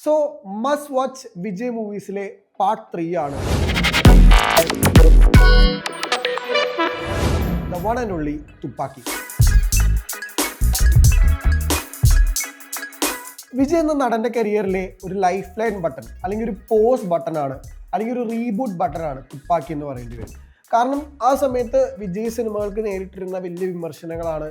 So must watch Vijay മൂവീസിലെ part 3 ആണ് the one and only Thuppakki. Vijay എന്ന നടന്റെ കരിയറിലെ ഒരു ലൈഫ് ലൈൻ ബട്ടൺ അല്ലെങ്കിൽ ഒരു പോസ് ബട്ടൺ ആണ്, അല്ലെങ്കിൽ ഒരു റീബൂട്ട് ബട്ടൺ ആണ് തുപ്പാക്കി എന്ന് പറയേണ്ടി വരും. കാരണം ആ സമയത്ത് വിജയ് സിനിമകൾക്ക് നേരിട്ടിരുന്ന വലിയ വിമർശനങ്ങളാണ്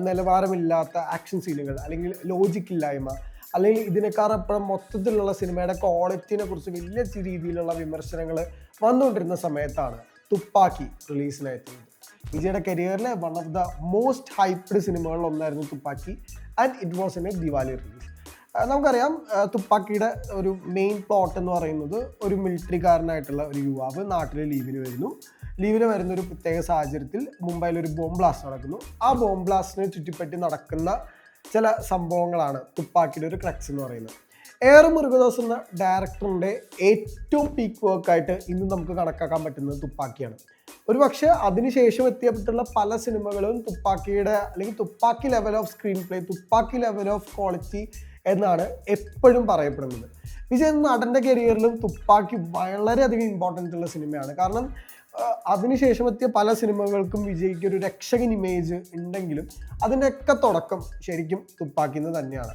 നിലവാരമില്ലാത്ത ആക്ഷൻ സീനുകൾ, അല്ലെങ്കിൽ ലോജിക് ഇല്ലായ്മ, അല്ലെങ്കിൽ ഇതിനേക്കാളപ്പുറം മൊത്തത്തിലുള്ള സിനിമയുടെ ക്വാളിറ്റിനെ കുറിച്ച് വലിയ രീതിയിലുള്ള വിമർശനങ്ങൾ വന്നുകൊണ്ടിരുന്ന സമയത്താണ് തുപ്പാക്കി റിലീസിനായിട്ടുള്ളത്. വിജയുടെ കരിയറിലെ one of the most hyped സിനിമകളിൽ ഒന്നായിരുന്നു Thuppakki, and it was in A Diwali release. നമുക്കറിയാം, തുപ്പാക്കിയുടെ ഒരു മെയിൻ പ്ലോട്ട് എന്ന് പറയുന്നത് ഒരു മിലിറ്ററിക്കാരനായിട്ടുള്ള ഒരു യുവാവ് നാട്ടിൽ ലീവിന് വരുന്ന ഒരു പ്രത്യേക സാഹചര്യത്തിൽ മുംബൈയിൽ ഒരു ബോംബ് ബ്ലാസ്റ്റ് നടക്കുന്നു. ആ ബോംബ് ബ്ലാസ്റ്റിനെ ചുറ്റിപ്പറ്റി നടക്കുന്ന ചില സംഭവങ്ങളാണ് തുപ്പാക്കിയുടെ ഒരു ക്രക്സ് എന്ന് പറയുന്നത്. AR മുരുകദാസ് എന്ന ഡയറക്ടറിൻ്റെ ഏറ്റവും പീക്ക് വർക്കായിട്ട് ഇന്ന് നമുക്ക് കണക്കാക്കാൻ പറ്റുന്നത് തുപ്പാക്കിയാണ്. ഒരു പക്ഷേ അതിനുശേഷം എത്തിയപ്പെട്ടുള്ള പല സിനിമകളും തുപ്പാക്കിയുടെ അല്ലെങ്കിൽ Thuppakki level of screen play, Thuppakki level of quality എന്നാണ് എപ്പോഴും പറയപ്പെടുന്നത്. വിജയ് എന്ന നടൻ്റെ കരിയറിലും തുപ്പാക്കി വളരെയധികം ഇമ്പോർട്ടൻ്റ് ഉള്ള സിനിമയാണ്. കാരണം അതിനുശേഷം എത്തിയ പല സിനിമകൾക്കും വിജയ്ക്ക് ഒരു രക്ഷകൻ ഇമേജ് ഉണ്ടെങ്കിലും അതിൻ്റെയൊക്കെ തുടക്കം ശരിക്കും തുപ്പാക്കിന്ന് തന്നെയാണ്.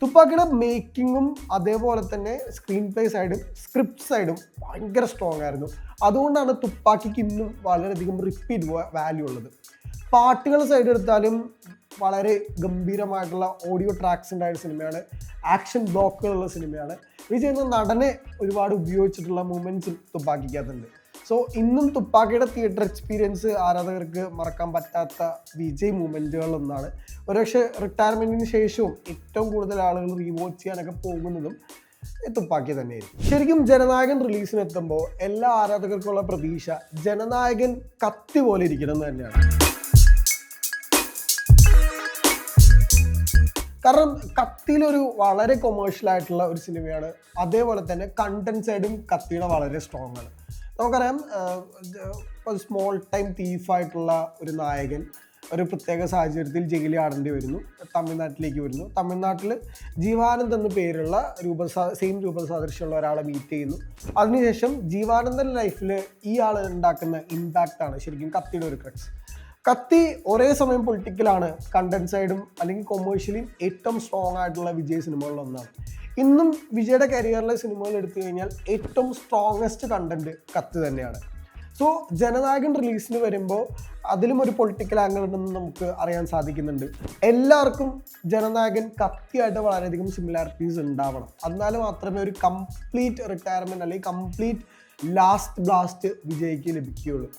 തുപ്പാക്കിയുടെ മേക്കിങ്ങും അതേപോലെ തന്നെ സ്ക്രീൻ പ്ലേ സൈഡും സ്ക്രിപ്റ്റ് സൈഡും ഭയങ്കര സ്ട്രോങ് ആയിരുന്നു. അതുകൊണ്ടാണ് തുപ്പാക്കിക്ക് ഇന്നും വളരെയധികം റിപ്പീറ്റ് വാല്യൂ ഉള്ളത്. പാട്ടുകൾ സൈഡ് എടുത്താലും വളരെ ഗംഭീരമായിട്ടുള്ള ഓഡിയോ ട്രാക്സ് ഉണ്ടായ സിനിമയാണ്, ആക്ഷൻ ബ്ലോക്കുകളുള്ള സിനിമയാണ്. വിജയ് എന്ന നടനെ ഒരുപാട് ഉപയോഗിച്ചിട്ടുള്ള മൂമെൻറ്റ്സും തുപ്പാക്കിക്കകത്തുണ്ട്. സോ ഇന്നും തുപ്പാക്കിയുടെ തിയേറ്റർ എക്സ്പീരിയൻസ് ആരാധകർക്ക് മറക്കാൻ പറ്റാത്ത വിജയ് മൂമെൻറ്റുകളൊന്നാണ്. ഒരുപക്ഷെ റിട്ടയർമെൻറ്റിന് ശേഷവും ഏറ്റവും കൂടുതൽ ആളുകൾ റീവാച്ച് ചെയ്യാനൊക്കെ പോകുന്നതും തുപ്പാക്കി തന്നെയായിരിക്കും. ശരിക്കും ജനനായകൻ റിലീസിനെത്തുമ്പോൾ എല്ലാ ആരാധകർക്കുള്ള പ്രതീക്ഷ ജനനായകൻ കത്തി പോലെ ഇരിക്കണം എന്ന് തന്നെയാണ്. കാരണം കത്തിയിലൊരു വളരെ കൊമേഴ്ഷ്യൽ ആയിട്ടുള്ള ഒരു സിനിമയാണ്. അതേപോലെ തന്നെ കണ്ടന്റ് സൈഡും കത്തിയുടെ വളരെ സ്ട്രോങ് ആണ്. നമുക്കറിയാം, സ്മോൾ ടൈം തീഫായിട്ടുള്ള ഒരു നായകൻ ഒരു പ്രത്യേക സാഹചര്യത്തിൽ ജയിലിൽ ആടേണ്ടി വരുന്നു, തമിഴ്നാട്ടിലേക്ക് വരുന്നു. തമിഴ്നാട്ടിൽ ജീവാനന്ദ് എന്ന പേരുള്ള സെയിം രൂപസാദൃശ്യമുള്ള ഒരാളെ മീറ്റ് ചെയ്യുന്നു. അതിനുശേഷം ജീവാനന്ദൻ്റെ ലൈഫിൽ ഈ ആൾ ഉണ്ടാക്കുന്ന ഇമ്പാക്റ്റാണ് ശരിക്കും കത്തിയുടെ ഒരു ക്രക്സ്. കത്തി ഒരേ സമയം പൊളിറ്റിക്കലാണ്, കണ്ടന്റ് സൈഡും അല്ലെങ്കിൽ കൊമേഴ്ഷ്യലിയും ഏറ്റവും സ്ട്രോങ് ആയിട്ടുള്ള വിജയ് സിനിമകളിലൊന്നാണ്. ഇന്നും വിജയുടെ കരിയറിലെ സിനിമകൾ എടുത്തു കഴിഞ്ഞാൽ ഏറ്റവും സ്ട്രോങ്ങസ്റ്റ് കണ്ടന്റ് കത്തി തന്നെയാണ്. സോ ജനനായകൻ റിലീസിന് വരുമ്പോൾ അതിലും ഒരു പൊളിറ്റിക്കൽ ആംഗിൾ ഉണ്ടെന്ന് നമുക്ക് അറിയാൻ സാധിക്കുന്നുണ്ട്. എല്ലാവർക്കും ജനനായകൻ കത്തിയായിട്ട് വളരെയധികം സിമിലാരിറ്റീസ് ഉണ്ടാവണം, എന്നാൽ മാത്രമേ ഒരു കംപ്ലീറ്റ് റിട്ടയർമെൻറ്റ് അല്ലെങ്കിൽ കംപ്ലീറ്റ് ലാസ്റ്റ് ബ്ലാസ്റ്റ് വിജയ്ക്ക് ലഭിക്കുകയുള്ളൂ.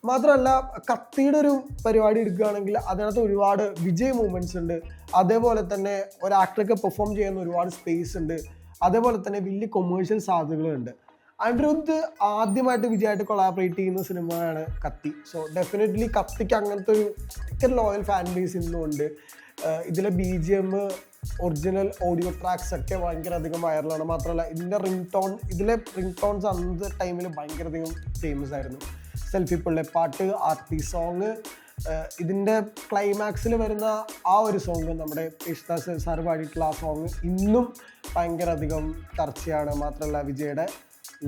മാത്രമല്ല, കത്തിയുടെ ഒരു പരിപാടി എടുക്കുകയാണെങ്കിൽ അതിനകത്ത് ഒരുപാട് വിജയ് മൂവ്മെൻറ്റ്സ് ഉണ്ട്. അതേപോലെ തന്നെ ഒരു ആക്ടർക്ക് പെർഫോം ചെയ്യുന്ന ഒരുപാട് സ്പേസ് ഉണ്ട്. അതേപോലെ തന്നെ വലിയ കൊമേഴ്ഷ്യൽ സാധ്യതകളുണ്ട്. അനിരുദ്ധ് ആദ്യമായിട്ട് വിജയായിട്ട് കൊളാബറേറ്റ് ചെയ്യുന്ന സിനിമയാണ് കത്തി. സോ ഡെഫിനറ്റ്ലി കത്തിക്ക് അങ്ങനത്തെ ഒരു ലോയൽ ഫാൻ ബേസ് ഇന്നുണ്ട്. ഇതിലെ BGM, ഒറിജിനൽ ഓഡിയോ ട്രാക്സ് ഒക്കെ ഭയങ്കര അധികം വൈറലാണ്. മാത്രമല്ല ഇതിലെ റിംഗ് ടോൺസ് അന്നത്തെ ടൈമിൽ ഭയങ്കര അധികം ഫേമസ് ആയിരുന്നു. സെൽഫി പുള്ളെ പാട്ട്, ആർട്ടി സോങ്, ഇതിൻ്റെ ക്ലൈമാക്സിൽ വരുന്ന ആ ഒരു സോങ്, നമ്മുടെ യേശുദാസ് സാർ പാടിയിട്ടുള്ള ആ സോങ് ഇന്നും ഭയങ്കര അധികം ചർച്ചയാണ്. മാത്രമല്ല വിജയുടെ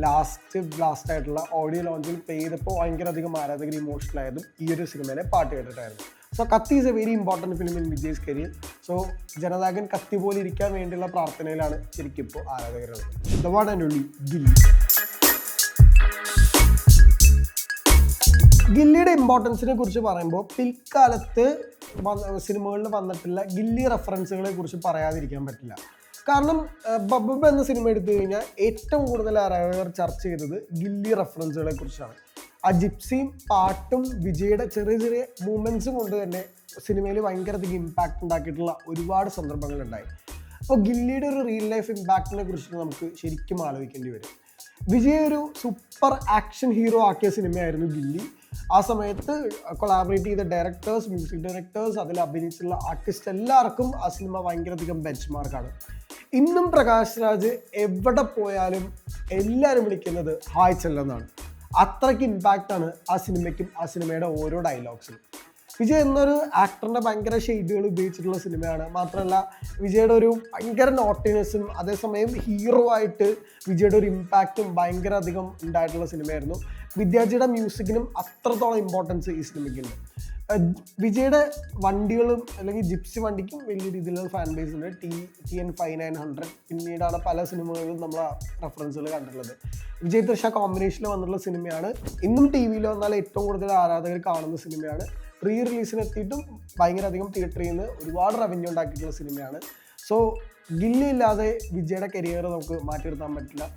ലാസ്റ്റ് ആയിട്ടുള്ള ഓഡിയോ ലോഞ്ചിൽ പ്ലേ ചെയ്തപ്പോൾ ഭയങ്കര അധികം ആരാധകർ ഇമോഷണൽ ആയതും ഈ ഒരു സിനിമയിലെ പാട്ട് കേട്ടിട്ടായിരുന്നു. So Kaththi is a very important film in Vijay's career. So Jana Nayagan Kaththi പോലെ ഇരിക്കാൻ വേണ്ടിയുള്ള പ്രാർത്ഥനയിലാണ് ശരിക്കും ഇപ്പോൾ ആരാധകരുള്ളത്. The one and only Ghilli. ഗില്ലിയുടെ ഇമ്പോർട്ടൻസിനെ കുറിച്ച് പറയുമ്പോൾ പിൽക്കാലത്ത് സിനിമകളിൽ വന്നിട്ടുള്ള ഗില്ലി റെഫറൻസുകളെ കുറിച്ച് പറയാതിരിക്കാൻ പറ്റില്ല. കാരണം ബബ്ബ എന്ന സിനിമ എടുത്തു കഴിഞ്ഞാൽ ഏറ്റവും കൂടുതൽ ആരാധകർ ചർച്ച ചെയ്തത് ഗില്ലി റെഫറൻസുകളെ കുറിച്ചാണ്. ആ ജിപ്സിയും പാട്ടും വിജയുടെ ചെറിയ ചെറിയ മൂവ്മെൻറ്റ്സും കൊണ്ട് തന്നെ സിനിമയിൽ ഭയങ്കരധികം ഇമ്പാക്റ്റ് ഉണ്ടാക്കിയിട്ടുള്ള ഒരുപാട് സന്ദർഭങ്ങളുണ്ടായി. അപ്പോൾ ഗില്ലിയുടെ ഒരു റിയൽ ലൈഫ് ഇമ്പാക്റ്റിനെ കുറിച്ച് നമുക്ക് ശരിക്കും ആലോചിക്കേണ്ടി വരും. വിജയ് ഒരു സൂപ്പർ ആക്ഷൻ ഹീറോ ആക്കിയ സിനിമയായിരുന്നു ഗില്ലി. ആ സമയത്ത് കൊളാബറേറ്റ് ചെയ്ത ഡയറക്ടേഴ്സ്, മ്യൂസിക് ഡയറക്ടേഴ്സ്, അതിൽ അഭിനയിച്ചുള്ള ആർട്ടിസ്റ്റ് എല്ലാവർക്കും ആ സിനിമ ഭയങ്കരധികം ബെഞ്ച് മാർക്കാണ്. ഇന്നും പ്രകാശ് രാജ് എവിടെ പോയാലും എല്ലാവരും വിളിക്കുന്നത് ഹായ് ചെല്ലെന്നാണ്. അത്രയ്ക്ക് ഇമ്പാക്റ്റാണ് ആ സിനിമയ്ക്കും ആ സിനിമയുടെ ഓരോ ഡയലോഗ്സിനും. വിജയ് എന്നൊരു ആക്ടറിൻ്റെ ഭയങ്കര ഷെയ്ഡുകൾ ഉപയോഗിച്ചിട്ടുള്ള സിനിമയാണ്. മാത്രമല്ല വിജയുടെ ഒരു ഭയങ്കര നോട്ടിനെസ്സും അതേസമയം ഹീറോ ആയിട്ട് വിജയുടെ ഒരു ഇമ്പാക്റ്റും ഭയങ്കര അധികം ഉണ്ടായിട്ടുള്ള സിനിമയായിരുന്നു. വിദ്യാർത്ഥിയുടെ മ്യൂസിക്കിനും അത്രത്തോളം ഇമ്പോർട്ടൻസ് ഈ സിനിമയ്ക്കുണ്ട്. വിജയുടെ വണ്ടികളും അല്ലെങ്കിൽ ജിപ്സി വണ്ടിക്കും വലിയ രീതിയിലുള്ള ഫാൻ ബേസ് ഉണ്ട്. TN 5900 പിന്നീടാണ് പല സിനിമകളിലും നമ്മൾ റെഫറൻസുകൾ കണ്ടിട്ടുള്ളത്. വിജയ് തൃഷ കോമ്പിനേഷനിൽ വന്നിട്ടുള്ള സിനിമയാണ്. ഇന്നും TV-യിൽ വന്നാൽ ഏറ്റവും കൂടുതൽ ആരാധകർ കാണുന്ന സിനിമയാണ്. റിലീസിന് എത്തിയിട്ടും ഭയങ്കര അധികം തിയേറ്ററിൽ നിന്ന് ഒരുപാട് റവന്യൂ ഉണ്ടാക്കിയിട്ടുള്ള സിനിമയാണ്. സോ ഗില്ലി ഇല്ലാതെ വിജയുടെ കരിയർ നമുക്ക് മാറ്റിയെടുക്കാൻ പറ്റില്ല.